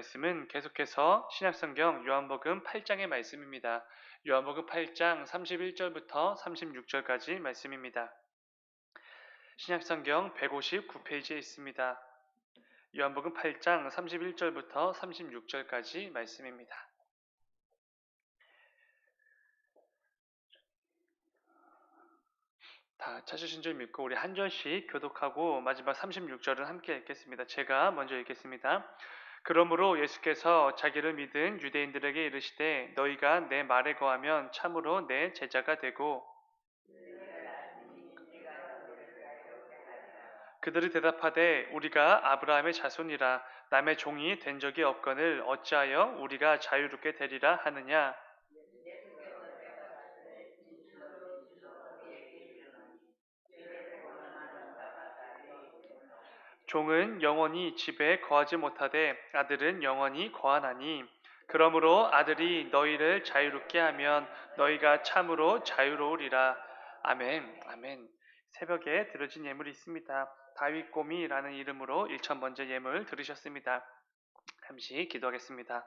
말씀은 계속해서 신약성경 요한복음 8장의 말씀입니다. 요한복음 8장 31절부터 36절까지 말씀입니다. 신약성경 159페이지에 있습니다. 요한복음 8장 31절부터 36절까지 말씀입니다. 다 찾으신 줄 믿고 우리 한 절씩 교독하고 마지막 36절은 함께 읽겠습니다. 제가 먼저 읽겠습니다. 그러므로 예수께서 자기를 믿은 유대인들에게 이르시되 너희가 내 말에 거하면 참으로 내 제자가 되고 그들이 대답하되 우리가 아브라함의 자손이라 남의 종이 된 적이 없거늘 어찌하여 우리가 자유롭게 되리라 하느냐. 종은 영원히 집에 거하지 못하되 아들은 영원히 거하나니 그러므로 아들이 너희를 자유롭게 하면 너희가 참으로 자유로우리라. 아멘. 아멘. 새벽에 드려진 예물이 있습니다. 다윗곰이라는 이름으로 1,000번째 예물 들으셨습니다. 잠시 기도하겠습니다.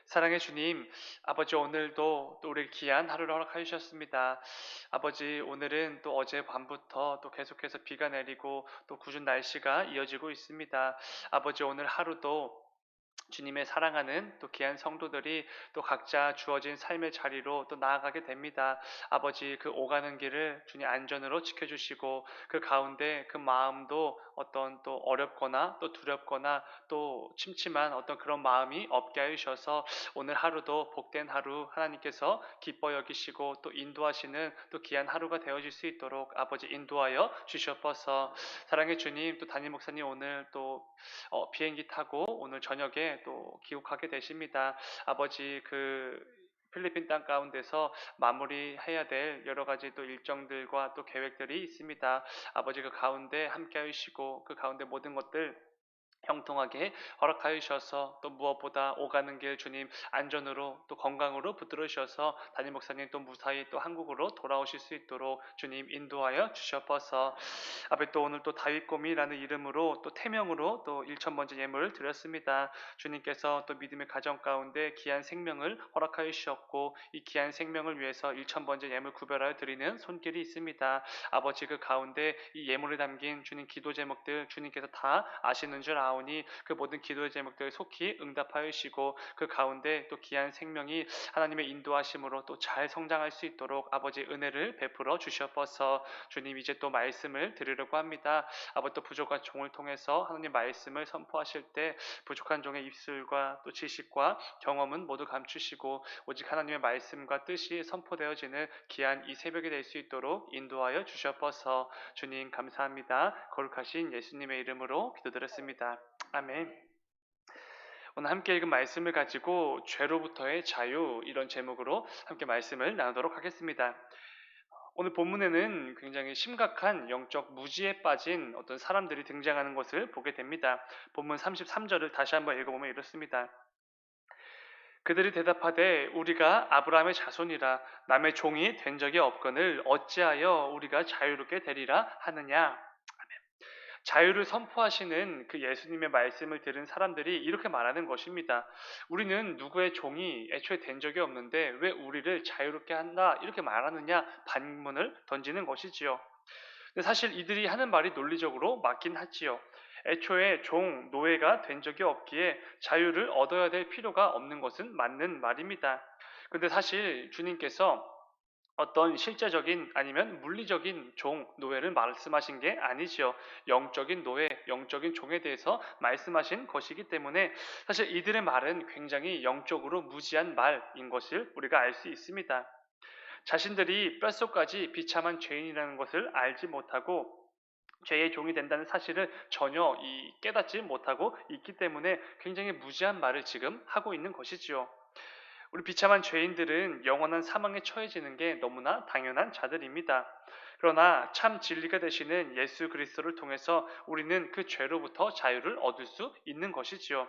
사랑의 주님, 아버지 오늘도 또 우리 귀한 하루를 허락해 주셨습니다. 아버지 오늘은 또 어제 밤부터 또 계속해서 비가 내리고 또 궂은 날씨가 이어지고 있습니다. 아버지 오늘 하루도 주님의 사랑하는 또 귀한 성도들이 또 각자 주어진 삶의 자리로 또 나아가게 됩니다. 아버지 그 오가는 길을 주님 안전으로 지켜주시고 그 가운데 그 마음도 어떤 또 어렵거나 또 두렵거나 또 침침한 어떤 그런 마음이 없게 하셔서 오늘 하루도 복된 하루 하나님께서 기뻐 여기시고 또 인도하시는 또 귀한 하루가 되어질 수 있도록 아버지 인도하여 주시옵소서. 사랑의 주님, 또 담임 목사님 오늘 또 비행기 타고 오늘 저녁에 또 귀국하게 되십니다. 아버지 필리핀 땅 가운데서 마무리해야 될 여러 가지 또 일정들과 또 계획들이 있습니다. 아버지 그 가운데 함께 하시고 그 가운데 모든 것들 형통하게 허락하여 주셔서 또 무엇보다 오가는 길 주님 안전으로 또 건강으로 붙들어 주셔서 담임 목사님 또 무사히 또 한국으로 돌아오실 수 있도록 주님 인도하여 주셔서 아베 또 오늘 또 다윗곰이라는 이름으로 또 태명으로 또 1,000번째 예물을 드렸습니다. 주님께서 또 믿음의 가정 가운데 귀한 생명을 허락하여 주셨고 이 귀한 생명을 위해서 1,000번째 예물 구별하여 드리는 손길이 있습니다. 아버지 그 가운데 이 예물에 담긴 주님 기도 제목들 주님께서 다 아시는 줄 아오니 그 모든 기도의 제목들 속히 응답하여 주시고 그 가운데 또 귀한 생명이 하나님의 인도하심으로 또 잘 성장할 수 있도록 아버지 은혜를 베풀어 주시옵소서. 주님 이제 또 말씀을 드리려고 합니다. 아버지 또 부족한 종을 통해서 하나님 말씀을 선포하실 때 부족한 종의 입술과 또 지식과 경험은 모두 감추시고 오직 하나님의 말씀과 뜻이 선포되어지는 귀한 이 새벽이 될 수 있도록 인도하여 주시옵소서. 주님 감사합니다. 거룩하신 예수님의 이름으로 기도드렸습니다. 아멘. 오늘 함께 읽은 말씀을 가지고 죄로부터의 자유 이런 제목으로 함께 말씀을 나누도록 하겠습니다. 오늘 본문에는 굉장히 심각한 영적 무지에 빠진 어떤 사람들이 등장하는 것을 보게 됩니다. 본문 33절을 다시 한번 읽어보면 이렇습니다. 그들이 대답하되 우리가 아브라함의 자손이라 남의 종이 된 적이 없거늘 어찌하여 우리가 자유롭게 되리라 하느냐. 자유를 선포하시는 그 예수님의 말씀을 들은 사람들이 이렇게 말하는 것입니다. 우리는 누구의 종이 애초에 된 적이 없는데 왜 우리를 자유롭게 한다 이렇게 말하느냐 반문을 던지는 것이지요. 근데 사실 이들이 하는 말이 논리적으로 맞긴 하지요. 애초에 종, 노예가 된 적이 없기에 자유를 얻어야 될 필요가 없는 것은 맞는 말입니다. 근데 사실 주님께서 어떤 실제적인 아니면 물리적인 종, 노예를 말씀하신 게 아니지요. 영적인 노예, 영적인 종에 대해서 말씀하신 것이기 때문에 사실 이들의 말은 굉장히 영적으로 무지한 말인 것을 우리가 알 수 있습니다. 자신들이 뼛속까지 비참한 죄인이라는 것을 알지 못하고 죄의 종이 된다는 사실을 전혀 깨닫지 못하고 있기 때문에 굉장히 무지한 말을 지금 하고 있는 것이지요. 우리 비참한 죄인들은 영원한 사망에 처해지는 게 너무나 당연한 자들입니다. 그러나 참 진리가 되시는 예수 그리스도를 통해서 우리는 그 죄로부터 자유를 얻을 수 있는 것이지요.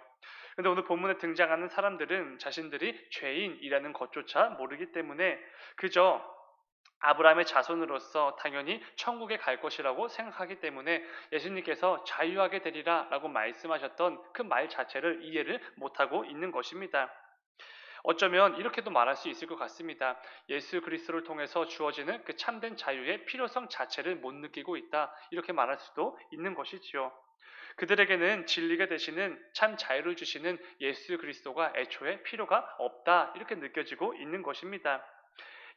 그런데 오늘 본문에 등장하는 사람들은 자신들이 죄인이라는 것조차 모르기 때문에 그저 아브라함의 자손으로서 당연히 천국에 갈 것이라고 생각하기 때문에 예수님께서 자유하게 되리라 라고 말씀하셨던 그 말 자체를 이해를 못하고 있는 것입니다. 어쩌면 이렇게도 말할 수 있을 것 같습니다. 예수 그리스도를 통해서 주어지는 그 참된 자유의 필요성 자체를 못 느끼고 있다. 이렇게 말할 수도 있는 것이지요. 그들에게는 진리가 되시는 참 자유를 주시는 예수 그리스도가 애초에 필요가 없다. 이렇게 느껴지고 있는 것입니다.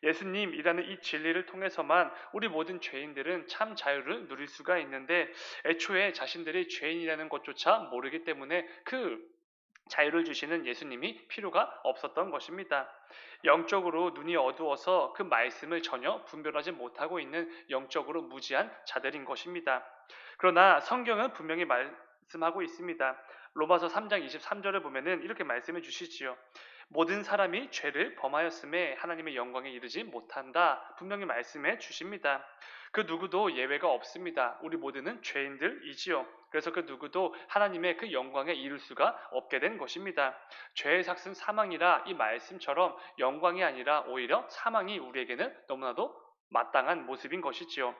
예수님이라는 이 진리를 통해서만 우리 모든 죄인들은 참 자유를 누릴 수가 있는데 애초에 자신들이 죄인이라는 것조차 모르기 때문에 그 자유를 주시는 예수님이 필요가 없었던 것입니다. 영적으로 눈이 어두워서 그 말씀을 전혀 분별하지 못하고 있는 영적으로 무지한 자들인 것입니다. 그러나 성경은 분명히 말씀하고 있습니다. 로마서 3장 23절을 보면은 이렇게 말씀해 주시지요. 모든 사람이 죄를 범하였음에 하나님의 영광에 이르지 못한다. 분명히 말씀해 주십니다. 그 누구도 예외가 없습니다. 우리 모두는 죄인들이지요. 그래서 그 누구도 하나님의 그 영광에 이를 수가 없게 된 것입니다. 죄의 삭은 사망이라 이 말씀처럼 영광이 아니라 오히려 사망이 우리에게는 너무나도 마땅한 모습인 것이지요.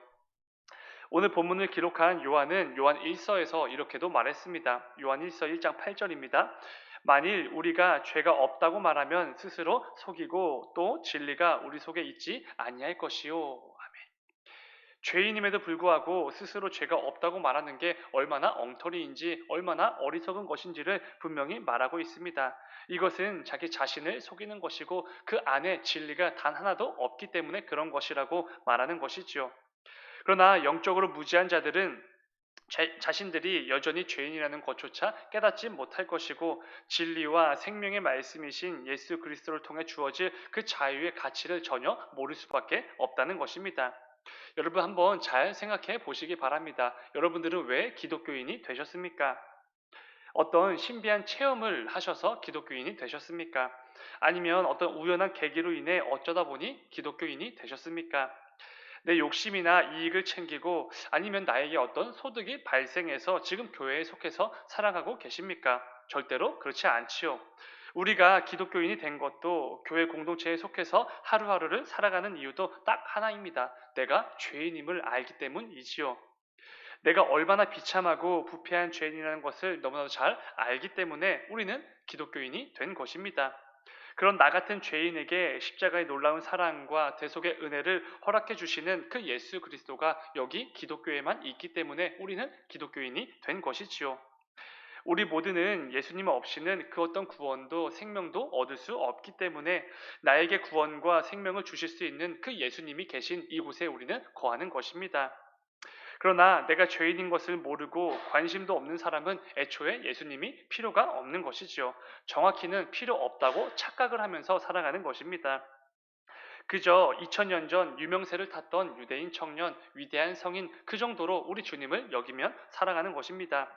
오늘 본문을 기록한 요한은 요한 1서에서 이렇게도 말했습니다. 요한 1서 1장 8절입니다. 만일 우리가 죄가 없다고 말하면 스스로 속이고 또 진리가 우리 속에 있지 아니할 것이요. 죄인임에도 불구하고 스스로 죄가 없다고 말하는 게 얼마나 엉터리인지 얼마나 어리석은 것인지를 분명히 말하고 있습니다. 이것은 자기 자신을 속이는 것이고 그 안에 진리가 단 하나도 없기 때문에 그런 것이라고 말하는 것이지요. 그러나 영적으로 무지한 자들은 자신들이 여전히 죄인이라는 것조차 깨닫지 못할 것이고 진리와 생명의 말씀이신 예수 그리스도를 통해 주어질 그 자유의 가치를 전혀 모를 수밖에 없다는 것입니다. 여러분 한번 잘 생각해 보시기 바랍니다. 여러분들은 왜 기독교인이 되셨습니까? 어떤 신비한 체험을 하셔서 기독교인이 되셨습니까? 아니면 어떤 우연한 계기로 인해 어쩌다 보니 기독교인이 되셨습니까? 내 욕심이나 이익을 챙기고 아니면 나에게 어떤 소득이 발생해서 지금 교회에 속해서 살아가고 계십니까? 절대로 그렇지 않지요. 우리가 기독교인이 된 것도 교회 공동체에 속해서 하루하루를 살아가는 이유도 딱 하나입니다. 내가 죄인임을 알기 때문이지요. 내가 얼마나 비참하고 부패한 죄인이라는 것을 너무나도 잘 알기 때문에 우리는 기독교인이 된 것입니다. 그런 나 같은 죄인에게 십자가의 놀라운 사랑과 대속의 은혜를 허락해 주시는 그 예수 그리스도가 여기 기독교에만 있기 때문에 우리는 기독교인이 된 것이지요. 우리 모두는 예수님 없이는 그 어떤 구원도 생명도 얻을 수 없기 때문에 나에게 구원과 생명을 주실 수 있는 그 예수님이 계신 이곳에 우리는 거하는 것입니다. 그러나 내가 죄인인 것을 모르고 관심도 없는 사람은 애초에 예수님이 필요가 없는 것이지요. 정확히는 필요 없다고 착각을 하면서 살아가는 것입니다. 그저 2000년 전 유명세를 탔던 유대인 청년, 위대한 성인 그 정도로 우리 주님을 여기면 살아가는 것입니다.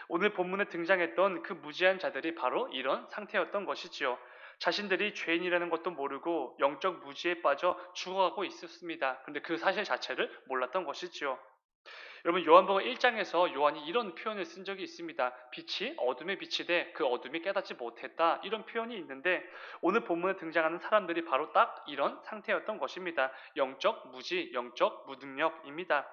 오늘 본문에 등장했던 그 무지한 자들이 바로 이런 상태였던 것이지요. 자신들이 죄인이라는 것도 모르고 영적 무지에 빠져 죽어가고 있었습니다. 그런데 그 사실 자체를 몰랐던 것이지요. 여러분 요한복음 1장에서 요한이 이런 표현을 쓴 적이 있습니다. 빛이 어둠에 비치되 그 어둠이 깨닫지 못했다. 이런 표현이 있는데 오늘 본문에 등장하는 사람들이 바로 딱 이런 상태였던 것입니다. 영적 무지, 영적 무능력입니다.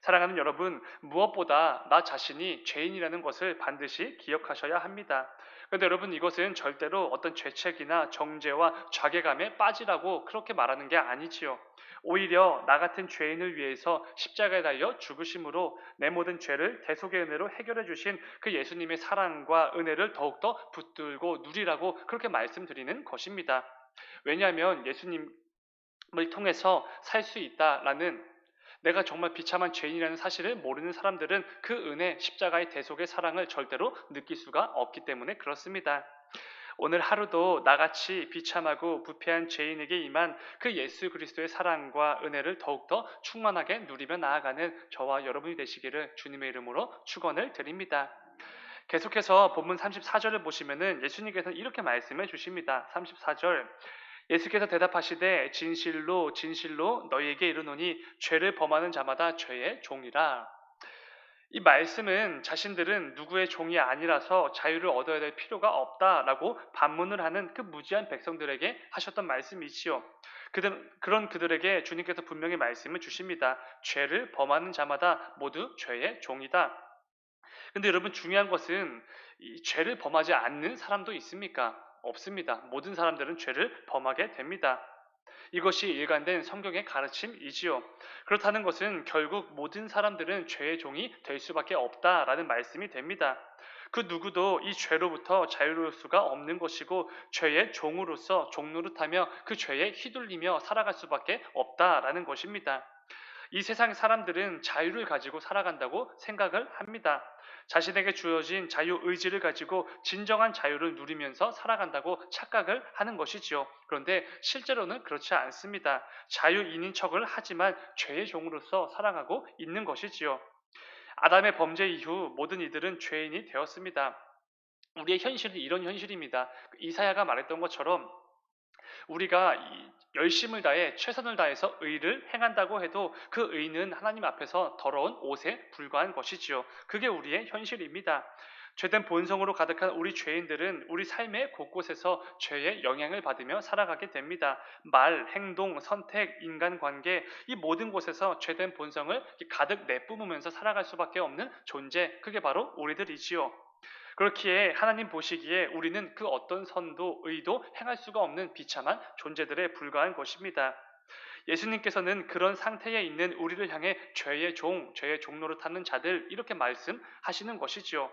사랑하는 여러분, 무엇보다 나 자신이 죄인이라는 것을 반드시 기억하셔야 합니다. 그런데 여러분 이것은 절대로 어떤 죄책이나 정죄와 자괴감에 빠지라고 그렇게 말하는 게 아니지요. 오히려 나 같은 죄인을 위해서 십자가에 달려 죽으심으로 내 모든 죄를 대속의 은혜로 해결해 주신 그 예수님의 사랑과 은혜를 더욱더 붙들고 누리라고 그렇게 말씀드리는 것입니다. 왜냐하면 예수님을 통해서 살 수 있다라는 내가 정말 비참한 죄인이라는 사실을 모르는 사람들은 그 은혜, 십자가의 대속의 사랑을 절대로 느낄 수가 없기 때문에 그렇습니다. 오늘 하루도 나같이 비참하고 부패한 죄인에게 임한 그 예수 그리스도의 사랑과 은혜를 더욱더 충만하게 누리며 나아가는 저와 여러분이 되시기를 주님의 이름으로 축원을 드립니다. 계속해서 본문 34절을 보시면은 예수님께서는 이렇게 말씀해 주십니다. 34절 예수께서 대답하시되 진실로 진실로 너희에게 이르노니 죄를 범하는 자마다 죄의 종이라. 이 말씀은 자신들은 누구의 종이 아니라서 자유를 얻어야 될 필요가 없다라고 반문을 하는 그 무지한 백성들에게 하셨던 말씀이지요. 그런 그들에게 주님께서 분명히 말씀을 주십니다. 죄를 범하는 자마다 모두 죄의 종이다. 근데 여러분 중요한 것은 이 죄를 범하지 않는 사람도 있습니까? 없습니다. 모든 사람들은 죄를 범하게 됩니다. 이것이 일관된 성경의 가르침이지요. 그렇다는 것은 결국 모든 사람들은 죄의 종이 될 수밖에 없다라는 말씀이 됩니다. 그 누구도 이 죄로부터 자유로울 수가 없는 것이고 죄의 종으로서 종노릇하며 그 죄에 휘둘리며 살아갈 수밖에 없다라는 것입니다. 이 세상 사람들은 자유를 가지고 살아간다고 생각을 합니다. 자신에게 주어진 자유 의지를 가지고 진정한 자유를 누리면서 살아간다고 착각을 하는 것이지요. 그런데 실제로는 그렇지 않습니다. 자유인인 척을 하지만 죄의 종으로서 살아가고 있는 것이지요. 아담의 범죄 이후 모든 이들은 죄인이 되었습니다. 우리의 현실은 이런 현실입니다. 이사야가 말했던 것처럼 우리가 열심을 다해 최선을 다해서 의를 행한다고 해도 그 의는 하나님 앞에서 더러운 옷에 불과한 것이지요. 그게 우리의 현실입니다. 죄된 본성으로 가득한 우리 죄인들은 우리 삶의 곳곳에서 죄의 영향을 받으며 살아가게 됩니다. 말, 행동, 선택, 인간관계 이 모든 곳에서 죄된 본성을 가득 내뿜으면서 살아갈 수밖에 없는 존재 그게 바로 우리들이지요. 그렇기에 하나님 보시기에 우리는 그 어떤 선도 의도 행할 수가 없는 비참한 존재들에 불과한 것입니다. 예수님께서는 그런 상태에 있는 우리를 향해 죄의 종, 죄의 종로를 타는 자들 이렇게 말씀하시는 것이지요.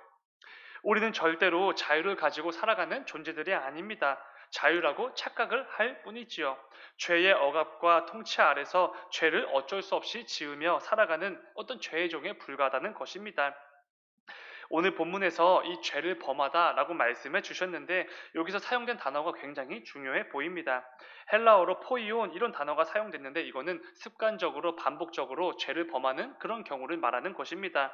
우리는 절대로 자유를 가지고 살아가는 존재들이 아닙니다. 자유라고 착각을 할 뿐이지요. 죄의 억압과 통치 아래서 죄를 어쩔 수 없이 지으며 살아가는 어떤 죄의 종에 불과하다는 것입니다. 오늘 본문에서 이 죄를 범하다라고 말씀해 주셨는데 여기서 사용된 단어가 굉장히 중요해 보입니다. 헬라어로 포이온 이런 단어가 사용됐는데 이거는 습관적으로 반복적으로 죄를 범하는 그런 경우를 말하는 것입니다.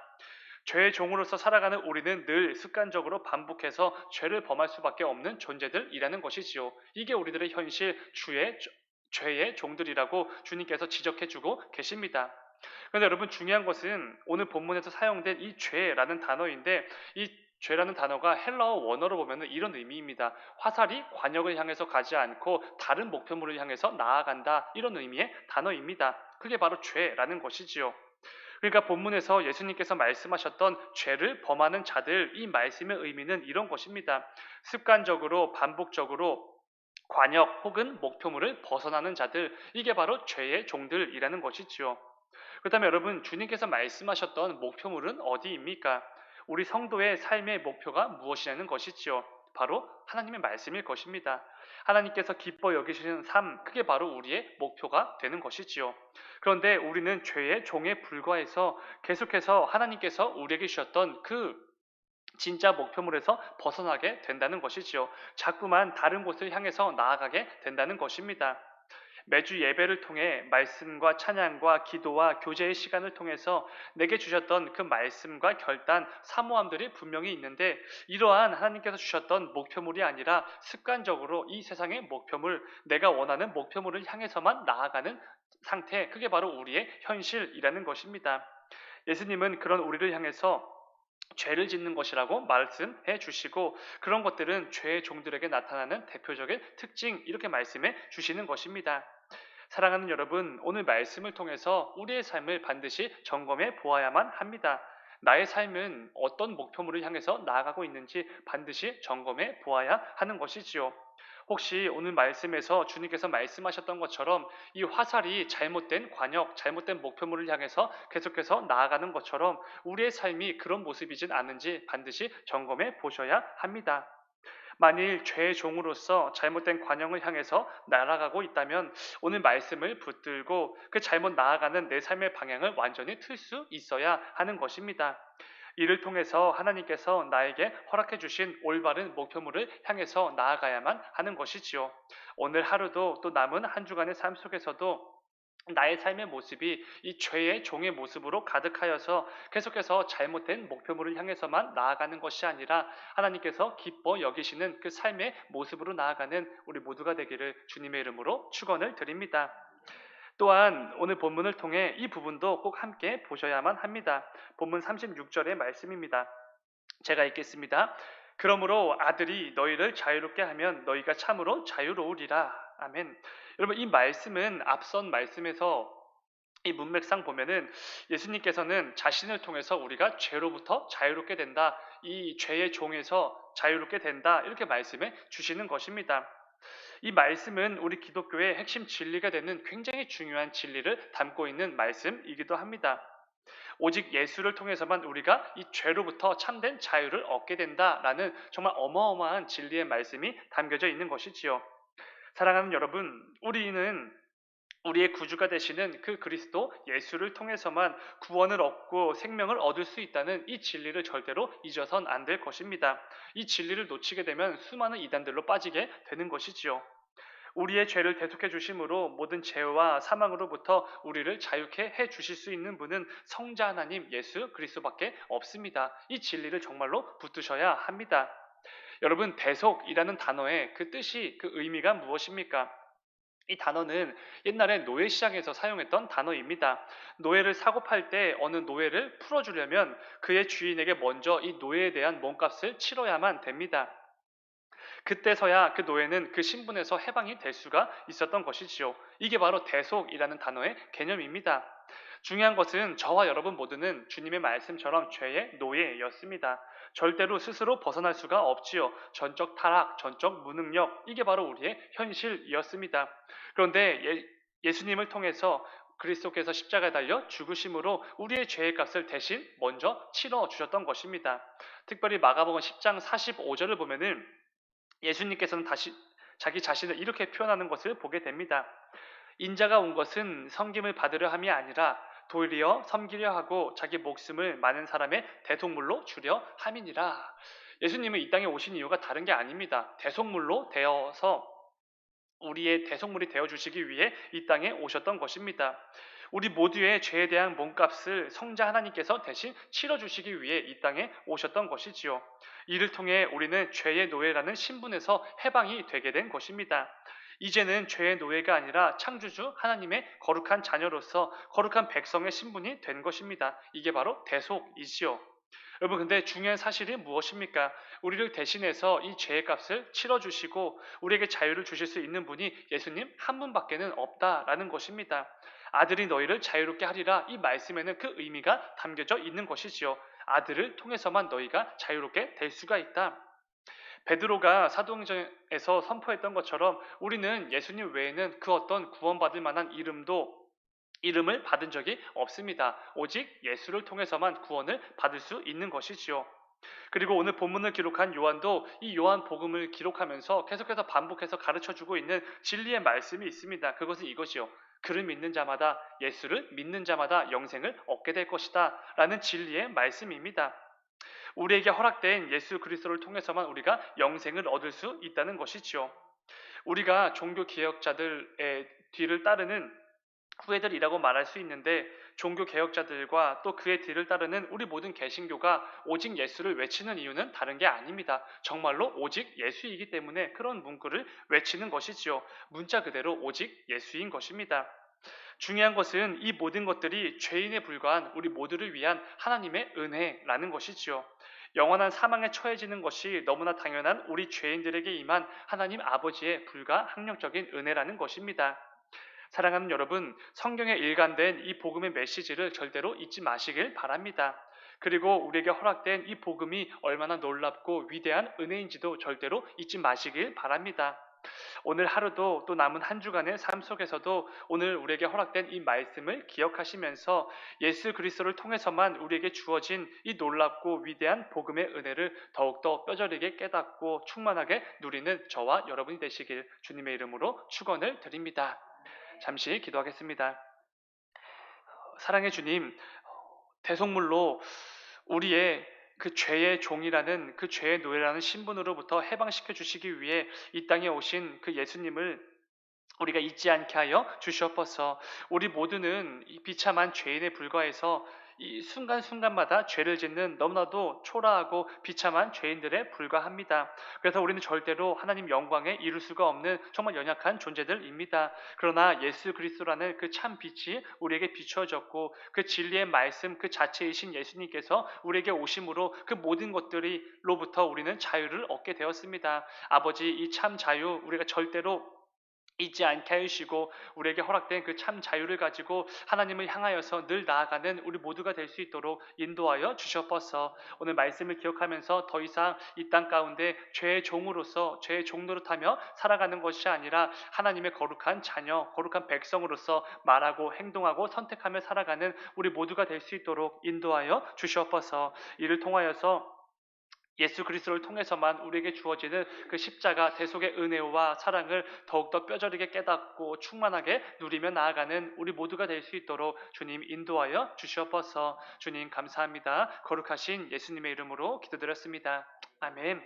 죄의 종으로서 살아가는 우리는 늘 습관적으로 반복해서 죄를 범할 수밖에 없는 존재들이라는 것이지요. 이게 우리들의 현실 죄의 종들이라고 주님께서 지적해주고 계십니다. 그런데 여러분 중요한 것은 오늘 본문에서 사용된 이 죄라는 단어인데 이 죄라는 단어가 헬라어 원어로 보면 이런 의미입니다. 화살이 관역을 향해서 가지 않고 다른 목표물을 향해서 나아간다 이런 의미의 단어입니다. 그게 바로 죄라는 것이지요. 그러니까 본문에서 예수님께서 말씀하셨던 죄를 범하는 자들 이 말씀의 의미는 이런 것입니다. 습관적으로 반복적으로 관역 혹은 목표물을 벗어나는 자들 이게 바로 죄의 종들이라는 것이지요. 그렇다면 여러분 주님께서 말씀하셨던 목표물은 어디입니까? 우리 성도의 삶의 목표가 무엇이냐는 것이지요. 바로 하나님의 말씀일 것입니다. 하나님께서 기뻐 여기시는 삶, 그게 바로 우리의 목표가 되는 것이지요. 그런데 우리는 죄의 종에 불과해서 계속해서 하나님께서 우리에게 주셨던 그 진짜 목표물에서 벗어나게 된다는 것이지요. 자꾸만 다른 곳을 향해서 나아가게 된다는 것입니다. 매주 예배를 통해 말씀과 찬양과 기도와 교제의 시간을 통해서 내게 주셨던 그 말씀과 결단, 사모함들이 분명히 있는데 이러한 하나님께서 주셨던 목표물이 아니라 습관적으로 이 세상의 목표물, 내가 원하는 목표물을 향해서만 나아가는 상태, 그게 바로 우리의 현실이라는 것입니다. 예수님은 그런 우리를 향해서 죄를 짓는 것이라고 말씀해 주시고 그런 것들은 죄의 종들에게 나타나는 대표적인 특징 이렇게 말씀해 주시는 것입니다. 사랑하는 여러분, 오늘 말씀을 통해서 우리의 삶을 반드시 점검해 보아야만 합니다. 나의 삶은 어떤 목표물을 향해서 나아가고 있는지 반드시 점검해 보아야 하는 것이지요. 혹시 오늘 말씀에서 주님께서 말씀하셨던 것처럼 이 화살이 잘못된 관역, 잘못된 목표물을 향해서 계속해서 나아가는 것처럼 우리의 삶이 그런 모습이진 않은지 반드시 점검해 보셔야 합니다. 만일 죄의 종으로서 잘못된 관영을 향해서 날아가고 있다면 오늘 말씀을 붙들고 그 잘못 나아가는 내 삶의 방향을 완전히 틀 수 있어야 하는 것입니다. 이를 통해서 하나님께서 나에게 허락해 주신 올바른 목표물을 향해서 나아가야만 하는 것이지요. 오늘 하루도 또 남은 한 주간의 삶 속에서도 나의 삶의 모습이 이 죄의 종의 모습으로 가득하여서 계속해서 잘못된 목표물을 향해서만 나아가는 것이 아니라 하나님께서 기뻐 여기시는 그 삶의 모습으로 나아가는 우리 모두가 되기를 주님의 이름으로 축원을 드립니다. 또한 오늘 본문을 통해 이 부분도 꼭 함께 보셔야만 합니다. 본문 36절의 말씀입니다. 제가 읽겠습니다. 그러므로 아들이 너희를 자유롭게 하면 너희가 참으로 자유로우리라. 아멘. 여러분, 이 말씀은 앞선 말씀에서 이 문맥상 보면은 예수님께서는 자신을 통해서 우리가 죄로부터 자유롭게 된다, 이 죄의 종에서 자유롭게 된다, 이렇게 말씀해 주시는 것입니다. 이 말씀은 우리 기독교의 핵심 진리가 되는 굉장히 중요한 진리를 담고 있는 말씀이기도 합니다. 오직 예수를 통해서만 우리가 이 죄로부터 참된 자유를 얻게 된다라는 정말 어마어마한 진리의 말씀이 담겨져 있는 것이지요. 사랑하는 여러분, 우리는 우리의 구주가 되시는 그 그리스도 예수를 통해서만 구원을 얻고 생명을 얻을 수 있다는 이 진리를 절대로 잊어선 안 될 것입니다. 이 진리를 놓치게 되면 수많은 이단들로 빠지게 되는 것이지요. 우리의 죄를 대속해 주심으로 모든 죄와 사망으로부터 우리를 자유케 해 주실 수 있는 분은 성자 하나님 예수 그리스도밖에 없습니다. 이 진리를 정말로 붙드셔야 합니다. 여러분, 대속이라는 단어의 그 뜻이, 그 의미가 무엇입니까? 이 단어는 옛날에 노예 시장에서 사용했던 단어입니다. 노예를 사고 팔 때 어느 노예를 풀어주려면 그의 주인에게 먼저 이 노예에 대한 몸값을 치러야만 됩니다. 그때서야 그 노예는 그 신분에서 해방이 될 수가 있었던 것이지요. 이게 바로 대속이라는 단어의 개념입니다. 중요한 것은 저와 여러분 모두는 주님의 말씀처럼 죄의 노예였습니다. 절대로 스스로 벗어날 수가 없지요. 전적 타락, 전적 무능력, 이게 바로 우리의 현실이었습니다. 그런데 예수님을 통해서 그리스도께서 십자가에 달려 죽으심으로 우리의 죄의 값을 대신 먼저 치러 주셨던 것입니다. 특별히 마가복음 10장 45절을 보면은 예수님께서는 다시 자기 자신을 이렇게 표현하는 것을 보게 됩니다. 인자가 온 것은 섬김을 받으려 함이 아니라 도리어 섬기려 하고 자기 목숨을 많은 사람의 대속물로 주려 함이니라. 예수님은 이 땅에 오신 이유가 다른 게 아닙니다. 대속물로 되어서 우리의 대속물이 되어 주시기 위해 이 땅에 오셨던 것입니다. 우리 모두의 죄에 대한 몸값을 성자 하나님께서 대신 치러 주시기 위해 이 땅에 오셨던 것이지요. 이를 통해 우리는 죄의 노예라는 신분에서 해방이 되게 된 것입니다. 이제는 죄의 노예가 아니라 창조주 하나님의 거룩한 자녀로서 거룩한 백성의 신분이 된 것입니다. 이게 바로 대속이지요. 여러분, 근데 중요한 사실이 무엇입니까? 우리를 대신해서 이 죄의 값을 치러주시고 우리에게 자유를 주실 수 있는 분이 예수님 한 분밖에는 없다라는 것입니다. 아들이 너희를 자유롭게 하리라, 이 말씀에는 그 의미가 담겨져 있는 것이지요. 아들을 통해서만 너희가 자유롭게 될 수가 있다. 베드로가 사도행전에서 선포했던 것처럼 우리는 예수님 외에는 그 어떤 구원받을 만한 이름을 받은 적이 없습니다. 오직 예수를 통해서만 구원을 받을 수 있는 것이지요. 그리고 오늘 본문을 기록한 요한도 이 요한복음을 기록하면서 계속해서 반복해서 가르쳐주고 있는 진리의 말씀이 있습니다. 그것은 이것이요. 그를 믿는 자마다, 예수를 믿는 자마다 영생을 얻게 될 것이다 라는 진리의 말씀입니다. 우리에게 허락된 예수 그리스도를 통해서만 우리가 영생을 얻을 수 있다는 것이지요. 우리가 종교 개혁자들의 뒤를 따르는 후예들이라고 말할 수 있는데, 종교 개혁자들과 또 그의 뒤를 따르는 우리 모든 개신교가 오직 예수를 외치는 이유는 다른 게 아닙니다. 정말로 오직 예수이기 때문에 그런 문구를 외치는 것이지요. 문자 그대로 오직 예수인 것입니다. 중요한 것은 이 모든 것들이 죄인에 불과한 우리 모두를 위한 하나님의 은혜라는 것이지요. 영원한 사망에 처해지는 것이 너무나 당연한 우리 죄인들에게 임한 하나님 아버지의 불가항력적인 은혜라는 것입니다. 사랑하는 여러분, 성경에 일관된 이 복음의 메시지를 절대로 잊지 마시길 바랍니다. 그리고 우리에게 허락된 이 복음이 얼마나 놀랍고 위대한 은혜인지도 절대로 잊지 마시길 바랍니다. 오늘 하루도 또 남은 한 주간의 삶 속에서도 오늘 우리에게 허락된 이 말씀을 기억하시면서 예수 그리스도를 통해서만 우리에게 주어진 이 놀랍고 위대한 복음의 은혜를 더욱더 뼈저리게 깨닫고 충만하게 누리는 저와 여러분이 되시길 주님의 이름으로 축원을 드립니다. 잠시 기도하겠습니다. 사랑의 주님, 대속물로 우리의 그 죄의 종이라는, 그 죄의 노예라는 신분으로부터 해방시켜 주시기 위해 이 땅에 오신 그 예수님을 우리가 잊지 않게 하여 주시옵소서. 우리 모두는 이 비참한 죄인에 불과해서 이 순간순간마다 죄를 짓는 너무나도 초라하고 비참한 죄인들에 불과합니다. 그래서 우리는 절대로 하나님 영광에 이룰 수가 없는 정말 연약한 존재들입니다. 그러나 예수 그리스도라는 그 참 빛이 우리에게 비추어졌고 그 진리의 말씀 그 자체이신 예수님께서 우리에게 오심으로 그 모든 것들로부터 우리는 자유를 얻게 되었습니다. 아버지, 이 참 자유 우리가 절대로 잊지 않게 하시고 우리에게 허락된 그 참 자유를 가지고 하나님을 향하여서 늘 나아가는 우리 모두가 될 수 있도록 인도하여 주셨버서. 오늘 말씀을 기억하면서 더 이상 이 땅 가운데 죄의 종으로서 죄의 종노릇하며 살아가는 것이 아니라 하나님의 거룩한 자녀, 거룩한 백성으로서 말하고 행동하고 선택하며 살아가는 우리 모두가 될 수 있도록 인도하여 주셨버서. 이를 통하여서 예수 그리스도를 통해서만 우리에게 주어지는 그 십자가 대속의 은혜와 사랑을 더욱더 뼈저리게 깨닫고 충만하게 누리며 나아가는 우리 모두가 될 수 있도록 주님 인도하여 주시옵소서. 주님 감사합니다. 거룩하신 예수님의 이름으로 기도드렸습니다. 아멘.